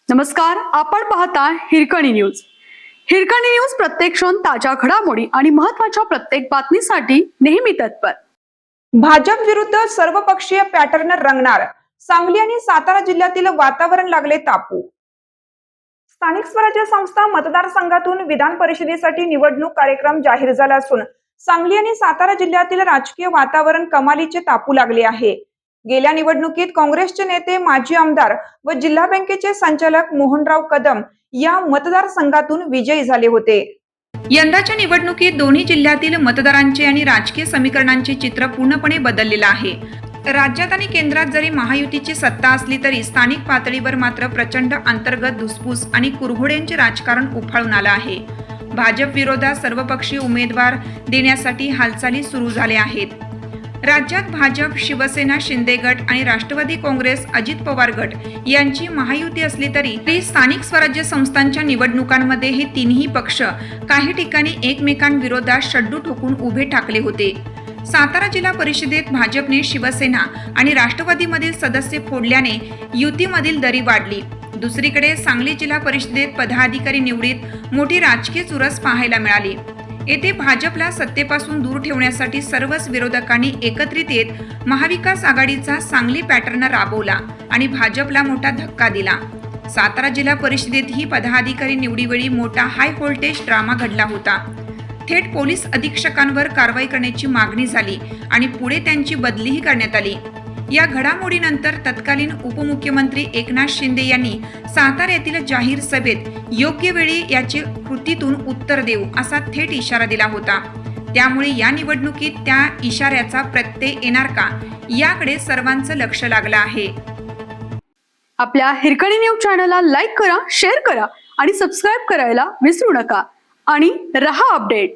नमस्कार, आपण पाहता हिरकणी न्यूज. हिरकणी न्यूज प्रत्येक क्षण ताज्या घडामोडी आणि महत्त्वाच्या प्रत्येक बातमीसाठी नेहमी तत्पर. भाजप विरुद्ध सर्वपक्षीय पॅटर्न रंगणार, सांगली आणि सातारा जिल्ह्यातील वातावरण लागले तापू. स्थानिक स्वराज्य संस्था मतदारसंघातून विधान परिषदेसाठी निवडणूक कार्यक्रम जाहीर झाला असून सांगली आणि सातारा जिल्ह्यातील राजकीय वातावरण कमालीचे तापू लागले आहे. गेल्या निवडणुकीत काँग्रेसचे नेते माजी आमदार व जिल्हा बँकेचे संचालक मोहनराव कदम या मतदारसंघातून विजयी झाले होते. यंदाच्या निवडणुकीत दोन्ही जिल्ह्यातील मतदारांचे आणि राजकीय समीकरणांचे चित्र पूर्णपणे बदललेलं आहे. राज्यात आणि केंद्रात जरी महायुतीची सत्ता असली तरी स्थानिक पातळीवर मात्र प्रचंड अंतर्गत धुसफूस आणि कुरघोड्यांचे राजकारण उफाळून आलं आहे. भाजप विरोधात सर्वपक्षीय उमेदवार देण्यासाठी हालचाली सुरू झाल्या आहेत. राज्यात भाजप, शिवसेना, शिंदे गट आणि राष्ट्रवादी काँग्रेस, अजित पवार गट यांची महायुती असली तरी स्थानिक स्वराज्य संस्थांच्या निवडणुकांमध्ये हे तीनही पक्ष काही ठिकाणी एकमेकांविरोधात शड्डू ठोकून उभे ठाकले होते. सातारा जिल्हा परिषदेत भाजपने शिवसेना आणि राष्ट्रवादीमधील सदस्य फोडल्याने युतीमधील दरी वाढली. दुसरीकडे सांगली जिल्हा परिषदेत पदाधिकारी निवडीत मोठी राजकीय चुरस पाहायला मिळाली. येथे भाजपला सत्तेपासून दूर ठेवण्यासाठी सर्वच विरोधकांनी एकत्रित येत महाविकास आघाडीचा सांगली पॅटर्न राबवला आणि भाजपला मोठा धक्का दिला. सातारा जिल्हा परिषदेतही पदाधिकारी निवडीवेळी मोठा हाय व्होल्टेज ड्रामा घडला होता. थेट पोलीस अधीक्षकांवर कारवाई करण्याची मागणी झाली आणि पुढे त्यांची बदलीही करण्यात आली. या घडामोडीनंतर तत्कालीन उपमुख्यमंत्री एकनाथ शिंदे यांनी सातारा येथील जाहीर सभेत योग्य वेळी याचे कृतीतून उत्तर देऊ असा थेट इशारा दिला होता. त्यामुळे या निवडणुकीत त्या इशाऱ्याचा प्रत्यय येणार का याकडे सर्वांचं लक्ष लागलं आहे. आपल्या हिरकणी न्यूज चॅनलला लाईक करा, शेअर करा आणि सबस्क्राईब करायला विसरू नका आणि रहा अपडेट.